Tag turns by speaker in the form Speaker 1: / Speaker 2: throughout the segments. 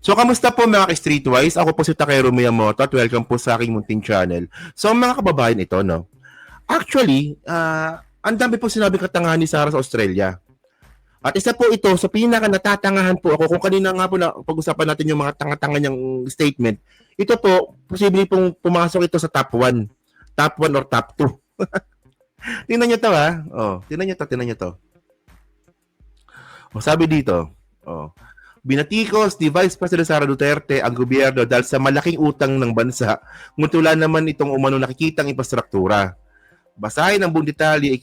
Speaker 1: So, kamusta po mga ka-Streetwise? Ako po si Takero Miyamoto at welcome po sa aking munting channel. So, mga kababayan ito, no? Actually, ang dami po sinabi katangahan ni Sarah sa Australia. At isa po ito sa pinaka natatangahan po ako kung kanina nga po na pag-usapan natin yung mga tanga-tanga niyang statement. Ito po, posible pong pumasok ito sa top 1. Top 1 or top 2. Tingnan niyo to ha. Oh, tingnan niyo to. Oh, sabi dito, oh, binatikos ni Vice President Sara Duterte ang gobyerno dahil sa malaking utang ng bansa, ngunit wala naman itong umano nakikitang infrastruktura. Basahin ang buong detalye.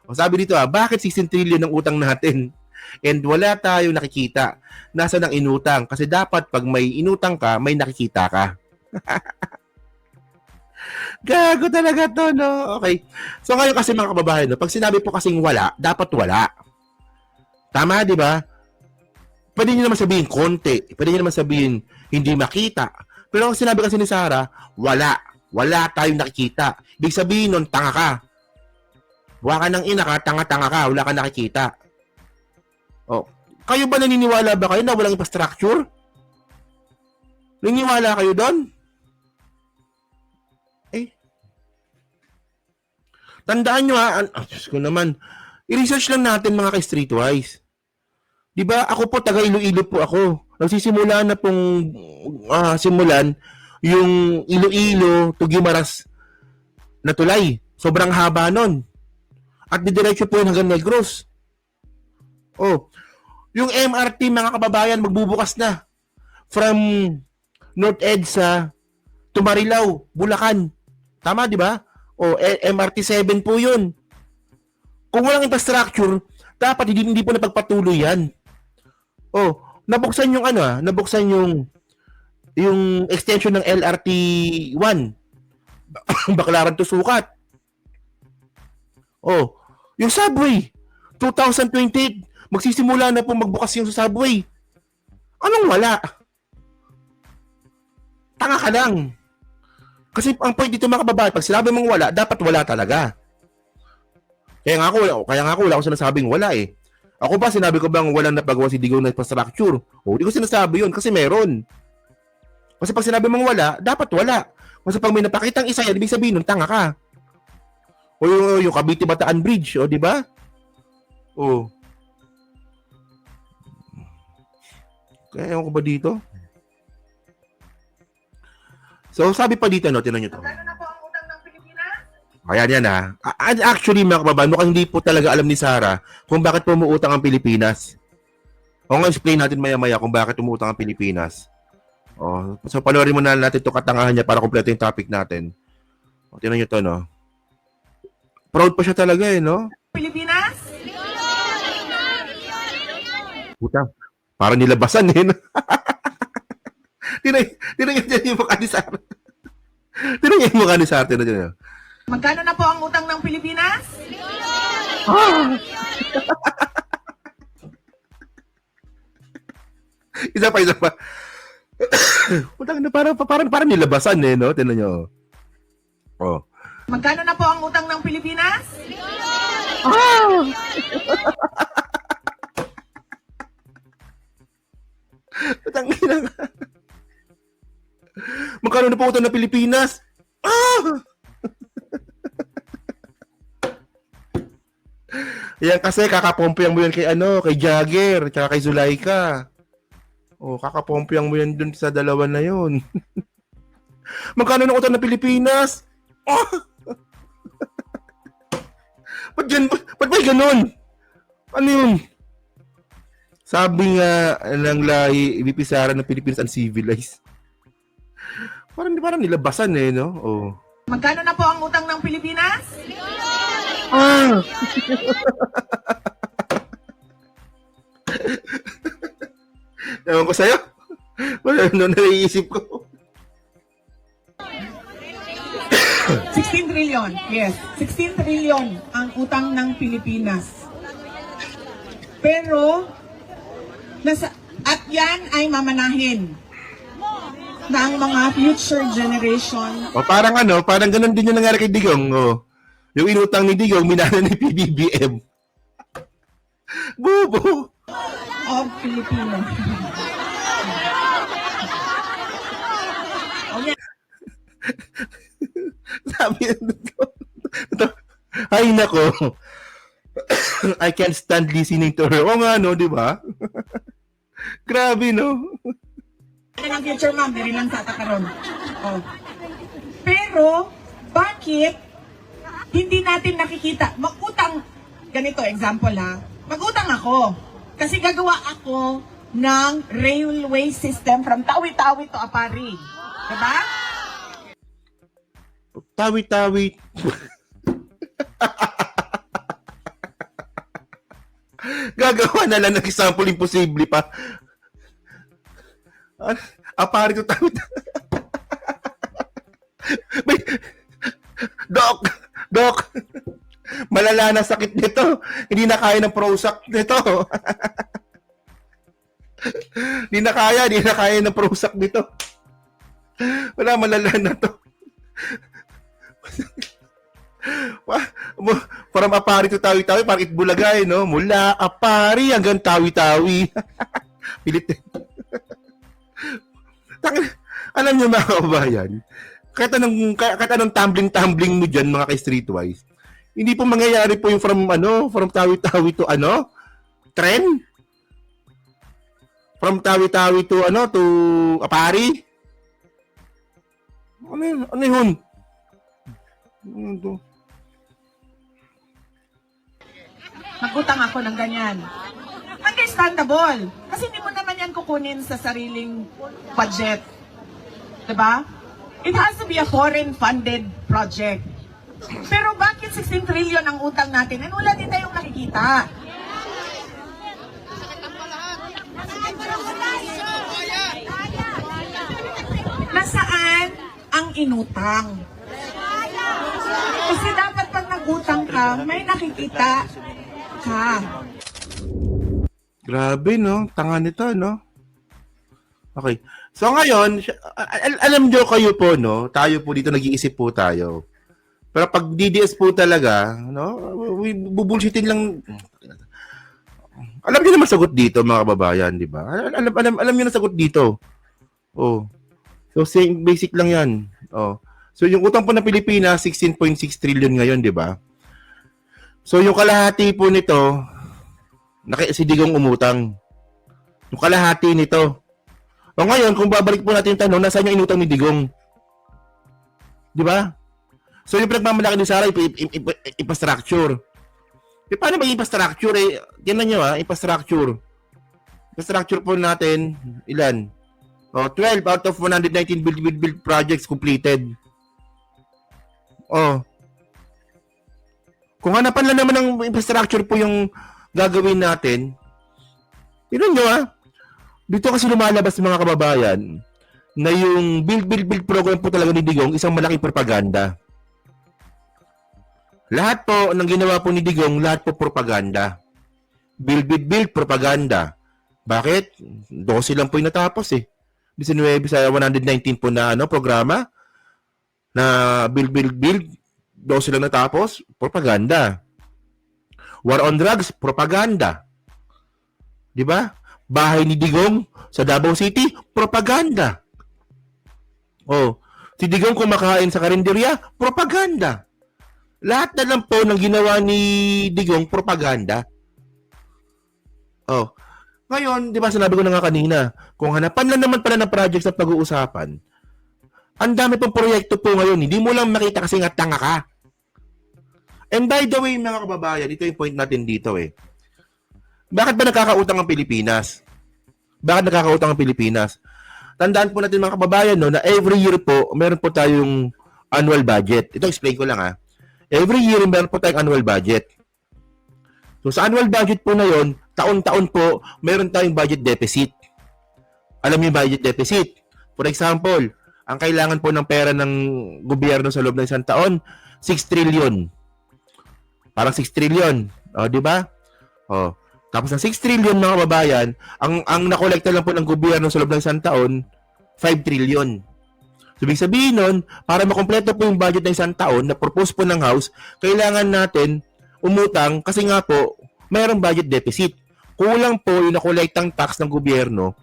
Speaker 1: O sabi dito, bakit 16 trillion ng utang natin? And wala tayong nakikita. Nasaan ang inutang? Kasi dapat pag may inutang ka, may nakikita ka. Gago talaga to, no? Okay. So ngayon kasi mga kababayan, no, pag sinabi po kasing wala, dapat wala. Tama, di ba? Pwede nyo naman sabihin konti. Pwede nyo naman sabihin hindi makita. Pero ang sinabi kasi ni Sarah, wala. Wala tayong nakikita. Ibig sabihin nun, tanga ka. Buha ka ng ina ka, tanga-tanga ka, wala ka nakikita. Oh. Kayo ba naniniwala ba kayo na walang infrastructure? Naniniwala kayo doon? Tandaan nyo ha, Diyos ko naman, i-research lang natin mga ka-Streetwise. Diba, ako po, taga Iloilo po ako. Nagsisimula na pong simulan yung Iloilo to Guimaras na tulay. Sobrang haba nun. At didiretso po yun hanggang Negros. Oh, yung MRT mga kababayan magbubukas na from North EDSA to Marilao, Bulacan. Tama, di ba? O, MRT 7 po yun. Kung walang infrastructure, dapat hindi po napagpatuloy yan. O, nabuksan yung nabuksan yung extension ng LRT 1. Baclaran to Sukat. O, yung subway, 2028, magsisimula na po magbukas yung subway. Anong wala? Tanga ka lang. Kasi ang point dito mga kababayan, pag sinabi mong wala, dapat wala talaga. Kaya nga ako wala akong sinasabing wala eh. Ako ba, sinabi ko bang walang napagawa si Digong na infrastructure? O, di ko sinasabi yun kasi meron. Kasi pag sinabi mong wala, dapat wala. Kasi pag may napakitang isa yan, ibig sabihin nun, tanga ka. O yung Cavite-Bataan Bridge, o di ba? O. Kaya ewan ko ba dito? So, sabi pa dito, no, tinan nyo to.
Speaker 2: Magkano na po ang utang ng Pilipinas?
Speaker 1: Ayan yan ha. Actually, mga kababayan, mukhang hindi po talaga alam ni Sarah kung bakit po umuutang ang Pilipinas. O nga, explain natin maya-maya kung bakit umuutang ang Pilipinas. O, so, panoorin muna natin ito katangahan niya para kompleto yung topic natin. O, tinan nyo to, no. Proud pa siya talaga eh, no?
Speaker 2: Pilipinas?
Speaker 1: Puta, parang nilabasan eh, no? Tinan nyo dyan yung mukha ni Sarah. Tinan nyo yung mukha ni Sarah. Tinan nyo.
Speaker 2: Magkano na po ang utang ng Pilipinas?
Speaker 1: Isa pa. Putang na, parang nilabasan eh, no? Tinan nyo. Oh.
Speaker 2: Magkano na po ang utang ng Pilipinas?
Speaker 1: Putang ina. Magkano na po utang ng Pilipinas? Yan kasi kakapompiang mo yan kay Jagger, tsaka kay Zulaika. Oh, kakapompiang mo yan dun sa dalawa na yun. Magkano na utang ng Pilipinas? Ba't ba ganun? Ano yun? Sabi nga ng lahi, ibipisaran ng Philippines uncivilized. Parang nilabasan eh, no? Oh.
Speaker 2: Magkano na po ang utang ng Pilipinas?
Speaker 1: Ewan ko sa'yo. Wala nung naiisip ko.
Speaker 2: 16 trillion. Yes, 16 trillion ang utang ng Pilipinas. Pero, at yan ay mamanahin ng mga future generation.
Speaker 1: O parang ganun din yung nangyari kay Digong. Oh. Yung inutang ni Digong, minana ni PBBM. Bubo!
Speaker 2: Of Filipino.
Speaker 1: Grabe. Ay, nako. I can't stand listening to her. O nga, no, di ba? Grabe, no?
Speaker 2: Ano ng future, ma'am? Diri lang sa karon. Oh. Pero, bakit hindi natin nakikita? Magutang, ganito, example ha. Magutang ako. Kasi gagawa ako ng railway system from Tawi-Tawi to Apari. Diba?
Speaker 1: Tawi-tawi. Gagawa na lang ng example, imposible pa. Apari to tawi. Doc, malala na sakit nito. Hindi na kaya ng Prozac nito. Hindi na kaya ng Prozac nito. Wala, malala na to. From Apari to Tawi-Tawi, parang Itbulagay, no? Mula Apari hanggang Tawi-Tawi. Pilit. Alam niyo mga kabayan, kahit anong tumbling mo dyan, mga ka-streetwise, hindi po mangyayari po yung from Tawi-Tawi to tren? From Tawi-Tawi to Apari? Ano yun?
Speaker 2: Magutang ako ng ganyan. Understandable. Kasi hindi mo naman yan kukunin sa sariling budget. Diba? It has to be a foreign-funded project. Pero bakit 16 trillion ang utang natin? And wala din tayong nakikita. Nasaan ang inutang? Kasi dapat pag nagutang ka, may nakikita ka.
Speaker 1: Grabe, no? Tanga nito, no? Okay. So ngayon, alam nyo kayo po, no? Tayo po dito, nag-iisip po tayo. Pero pag DDS po talaga, no? Bubulshitin lang. Alam nyo naman sagot dito, mga kababayan, di ba? Alam nyo na sagot dito. Oh. So, basic lang yan. Oh. So, yung utang po ng Pilipinas, 16.6 trillion ngayon, di ba? So, yung kalahati po nito, si Digong umutang. Yung kalahati nito. O ngayon, kung babalik po natin yung tanong, nasaan yung inutang ni Digong? Di ba? So, yung pinagmamalaki ni Sara, infrastructure. E, paano ba infrastructure? Eh, tingnan nyo infrastructure. Infrastructure po natin, ilan? 12 out of 119 build projects completed. Kung hanapan lang naman ng infrastructure po yung gagawin natin, yun nyo dito kasi lumalabas mga kababayan na yung build program po talaga ni Digong isang malaking propaganda. Lahat po ng ginawa po ni Digong, lahat po propaganda. Build propaganda. Bakit? 12 lang po yung natapos 19 sa 119 po na programa na build 12 lang natapos, propaganda. War on drugs, propaganda. 'Di ba? Bahay ni Digong sa Davao City, propaganda. Si Digong kumakain sa karinderya, propaganda. Lahat na lang po ng ginawa ni Digong, propaganda. Ngayon, di ba sinabi ko na nga kanina, kung hanapan lang naman pala ng projects na pag-uusapan, ang dami pong proyekto po ngayon, hindi mo lang makita kasi nga tanga ka. And by the way, mga kababayan, ito yung point natin dito Bakit ba nakakautang ang Pilipinas? Tandaan po natin mga kababayan na every year po, meron po tayong annual budget. Ito, explain ko lang Every year, meron po tayong annual budget. So, sa annual budget po na yon, taon-taon po, meron tayong budget deficit. Alam niyo yung budget deficit? For example, ang kailangan po ng pera ng gobyerno sa loob ng isang taon, 6 trillion. Parang 6 trillion. Di ba? Tapos ng 6 trillion mga kababayan, ang nakolekta lang po ng gobyerno sa loob ng isang taon, 5 trillion. So, ibig sabihin nun, para makompleto po yung budget ng isang taon na propose po ng House, kailangan natin umutang kasi nga po, mayroong budget deficit. Kulang po yung nakolektang tax ng gobyerno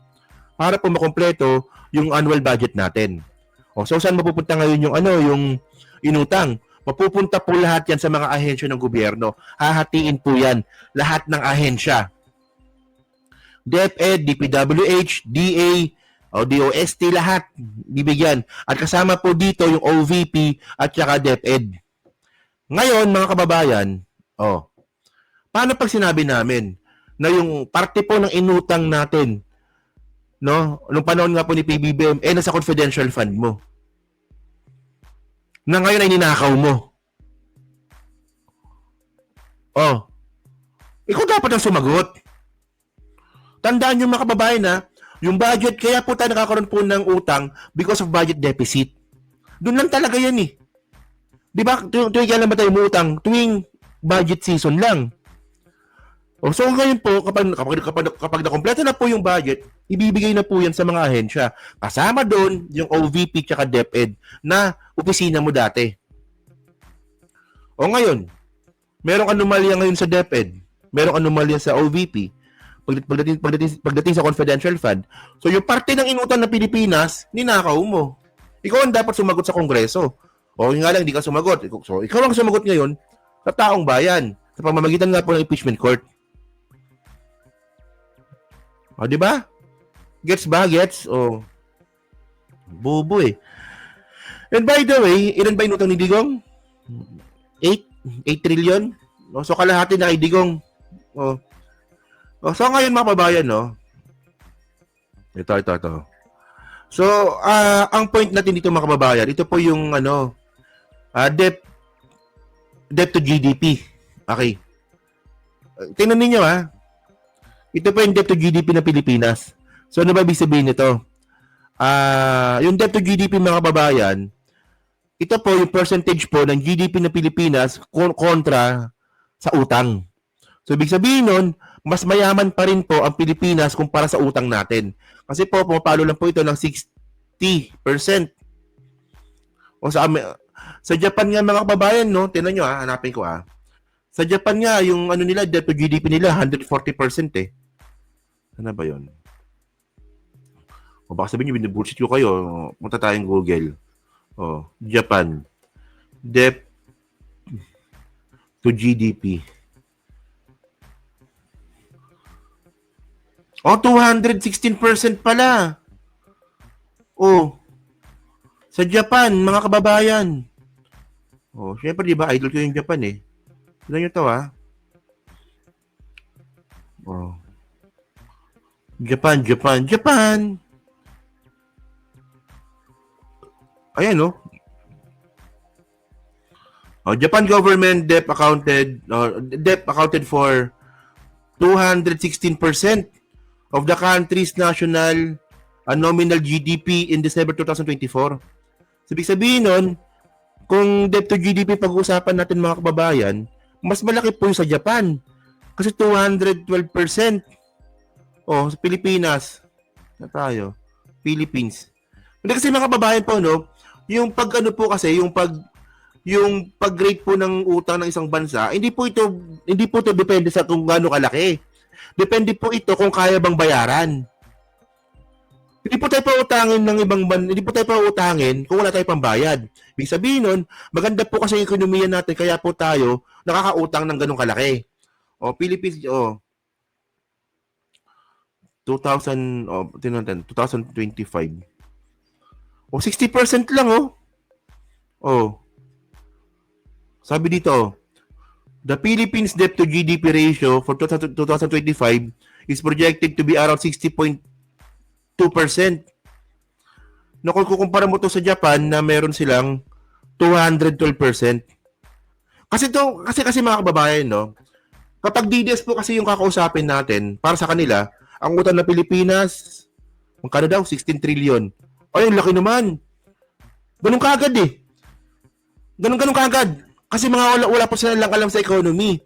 Speaker 1: para po makompleto yung annual budget natin. So saan mapupunta ngayon yung inutang. Mapupunta po lahat yan sa mga ahensya ng gobyerno. Hahatiin po yan lahat ng ahensya. DepEd, DPWH, DA, o DOST, lahat bibigyan. At kasama po dito yung OVP at saka DepEd. Ngayon, mga kababayan, paano pag sinabi namin na yung parte po ng inutang natin, no, nung panahon nga po ni PBBM, nasa confidential fund mo, na ngayon ay ninakaw mo. Ikaw dapat ang sumagot. Tandaan nyo mga kababayan na, yung budget, kaya po tayo nakakaroon po ng utang because of budget deficit. Doon lang talaga yan eh. Di ba? Tuwing kailan ba tayo umutang? Tuwing budget season lang. So ngayon po, kapag nakompleto na po yung budget, ibibigay na po yan sa mga ahensya. Kasama doon yung OVP tsaka DepEd na opisina mo dati. Ngayon, merong anomalya ngayon sa DepEd, merong anomalya sa OVP, pagdating sa confidential fund. So yung parte ng inutang ng Pilipinas, ninakaw mo. Ikaw ang dapat sumagot sa Kongreso. Nga lang, hindi ka sumagot. So ikaw ang sumagot ngayon sa taong bayan, sa pamamagitan nga po ng impeachment court. Di ba? Gets ba? Gets? Bobo eh. And by the way, ilan ba inutang ni Digong? 8 trillion? So kalahati na kay Digong. So ngayon mga kababayan, Ito. So, ang point natin dito mga kababayan, ito po yung debt to GDP. Okay. Tingnan niyo ito po yung debt to GDP ng Pilipinas. So ano ba ibig sabihin nito? Yung debt to GDP mga kababayan, ito po yung percentage po ng GDP ng Pilipinas kontra sa utang. So ibig sabihin nun, mas mayaman pa rin po ang Pilipinas kumpara sa utang natin. Kasi po, pumapalo lang po ito ng 60%. Sa Japan nga mga kababayan, tingnan nyo hanapin ko Sa Japan nga, yung nila, debt to GDP nila, 140% eh. Ano ba yun? Baka sabihin nyo, binibullshit ko kayo. Punta tayong Google. Japan. Debt to GDP. 216% pala. Sa Japan, mga kababayan. Syempre, di ba, idol ko yung Japan eh. Tignan nyo to Japan. Ayan Japan government debt accounted for 216% of the country's national nominal GDP in December 2024. So, ibig sabihin nun, kung debt to GDP pag-uusapan natin mga kababayan, mas malaki po yung sa Japan. Kasi 212%. Sa Pilipinas. Na tayo. Philippines. Hindi kasi mga kababayan po, yung pag-rate po ng utang ng isang bansa, hindi po ito depende sa kung gaano kalaki. Depende po ito kung kaya bang bayaran. Hindi po tayo pautangin kung wala tayong pambayad. Ibig sabihin nun, maganda po kasi yung ekonomiya natin, kaya po tayo nakakautang ng ganong kalaki. Philippines, 2025. 60% lang, Sabi dito, the Philippines debt to GDP ratio for 2025 is projected to be around 60.2%. Kung kukumpara mo to sa Japan na meron silang 212%. Kasi mga kababayan, kapag DDS po kasi yung kakausapin natin, para sa kanila, ang utang ng Pilipinas, magkano daw? 16 trillion. Ay, laki naman. Ganun kagad eh. Ganun kagad. Kasi wala po sila lang alam sa economy.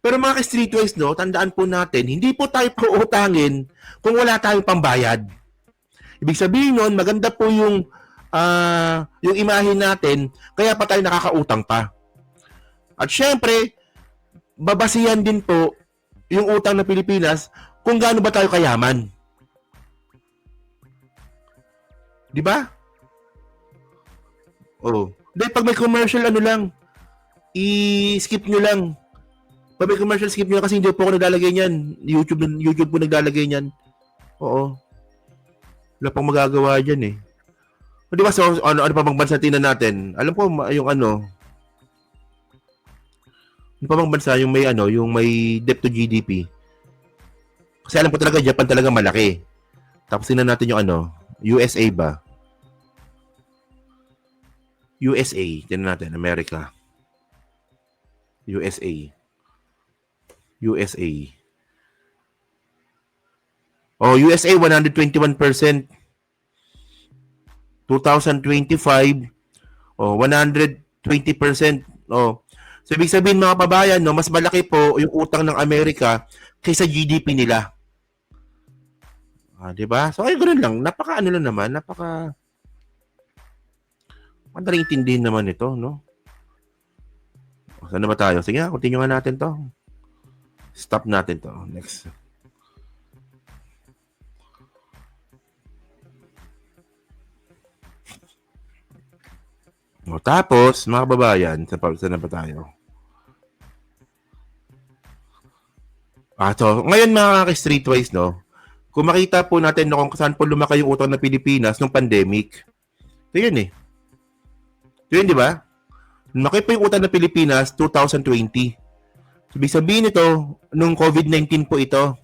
Speaker 1: Pero mga ka-streetwise, tandaan po natin, hindi po tayo pautangin kung wala tayong pambayad. Ibig sabihin nun, maganda po yung imahe natin, kaya pa tayo nakakautang pa. At syempre, babasihan din po yung utang ng Pilipinas kung gaano ba tayo kayaman. Di ba? Dahil pag may commercial, ano lang, i-skip nyo lang. Pag may commercial, skip nyo lang kasi hindi po ako naglalagay niyan. YouTube po naglalagay niyan. Oo. Wala pang magagawa dyan eh. O, di ba, so, ano pa bang bansa tingnan natin? Alam ko, yung ano pa bang bansa yung may yung may debt to GDP? Kasi alam ko talaga Japan talaga malaki. Tapos tingnan natin yung USA ba? USA, tingnan natin, America. USA. USA. Oh, USA 121%. 2025, oh, 120%. Oh. So, ibig sabihin mga kababayan, no, mas malaki po yung utang ng Amerika kaysa GDP nila. Ah, 'di ba? So, ay ganoon lang. Napaka lang naman, madaling intindihin naman ito, no? Saan na ba tayo? Sige, continue nga natin 'to. Stop natin 'to. Next. O, tapos, mga kababayan, saan na ba tayo? So, ngayon mga streetwise, no, kung makita po natin no, kung saan po lumaki yung utang ng Pilipinas nung pandemic, ito yun eh. Ito yun, di ba? Lumaki po yung utang ng Pilipinas 2020. So, ibig sabihin ito, nung COVID-19 po ito.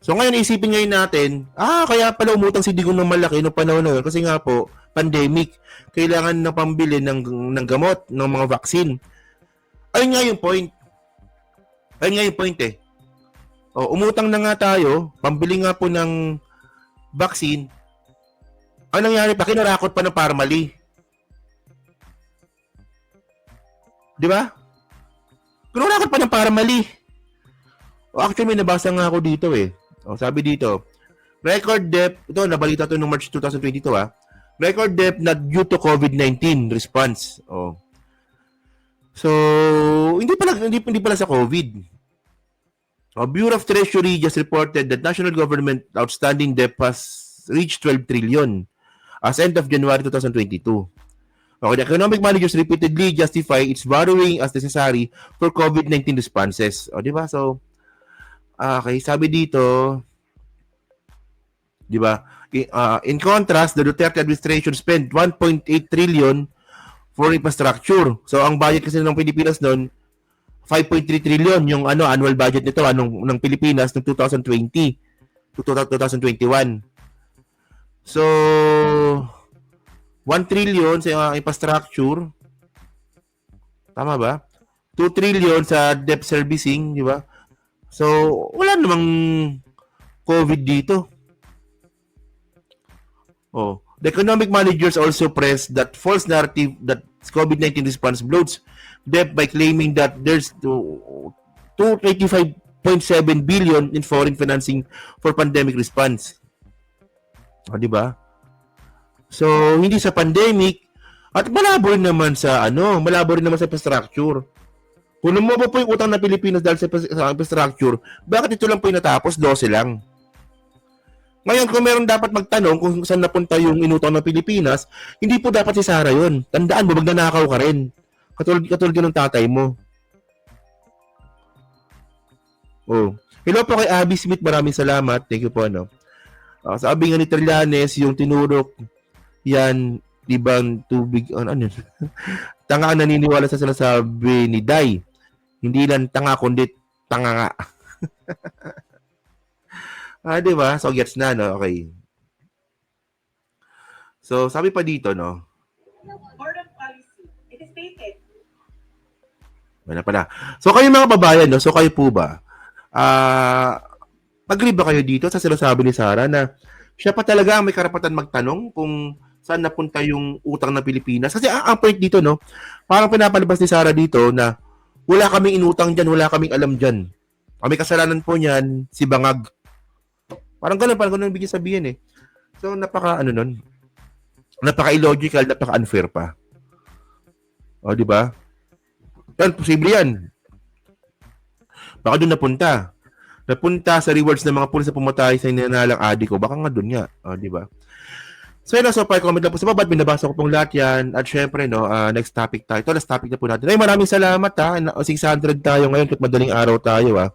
Speaker 1: So, ngayon, isipin ngayon natin, kaya pala umutang si Digong ng malaki nung panahon na yun kasi nga po, pandemic. Kailangan na pambili ng gamot, ng mga vaccine. Ayun nga yung point. Ayun nga yung point eh. O, umutang na nga tayo, pambili nga po ng vaccine. Ang nangyari pa, kinarakot pa ng Parmali. Di ba? Kinarakot pa ng Parmali. O, actually, may nabasa nga ako dito eh. O, sabi dito, record debt, ito, nabalita to noong March 2022 record debt not due to COVID-19 response. O. So, hindi pala sa COVID. Bureau of Treasury just reported that national government outstanding debt has reached 12 trillion as end of January 2022. Okay, the economic managers repeatedly justify its borrowing as necessary for COVID-19 responses. O, di ba? So, okay, sabi dito, di ba? In contrast, the Duterte administration spent 1.8 trillion for infrastructure. So, ang budget kasi ng Pilipinas noon, 5.3 trillion yung annual budget nito ng Pilipinas noong 2020 to 2021. So 1 trillion sa infrastructure. Tama ba? 2 trillion sa debt servicing, di ba? So wala namang COVID dito. Oh, the economic managers also press that false narrative that COVID-19 response bloats debt by claiming that there's 285.7 billion in foreign financing for pandemic response. O, di ba? So, hindi sa pandemic at malabo rin naman sa infrastructure. Kung lumabo po yung utang ng Pilipinas dahil sa infrastructure, bakit ito lang po yung natapos? 12 lang. Ngayon, kung meron dapat magtanong kung saan napunta yung inutang ng Pilipinas, hindi po dapat si Sara yun. Tandaan mo, magnanakaw ka rin. Katulad ng tatay mo. Oh. Hello po kay Abby Smith, maraming salamat. Thank you po, sabi nga ni Trillanes, yung tinurok, yan, ibang tubig, tanga ang naniniwala sa sinasabi ni Day. Hindi lang tanga, kundi tanga nga. Di ba? So, gets na, no? Okay. So, sabi pa dito, no?
Speaker 2: Board of Policy. It is stated.
Speaker 1: Wala pala. So, kayo mga babayan, no? So, kayo po ba? Agree ba kayo dito sa sinasabi ni Sara na siya pa talaga ang may karapatan magtanong kung saan napunta yung utang ng Pilipinas? Kasi ang point dito, no? Parang pinapalabas ni Sara dito na wala kaming inutang dyan, wala kaming alam dyan. Kami kasalanan po niyan, si Bangag. Parang ganun bigyan sabihin eh. So, napaka-illogical, napaka-unfair pa. O, di ba? Yan, posible yan. Baka doon napunta. Napunta sa rewards ng mga pulis na pumatay sa inanalang adik ko. Baka nga doon nga. O, di ba? So yun, so comment lang po sa baba, binabasa ko pong lahat yan. At syempre, no, next topic tayo. Ito, last topic na po natin. Ay, maraming salamat ha. 600 tayo ngayon, kahit madaling araw tayo ha.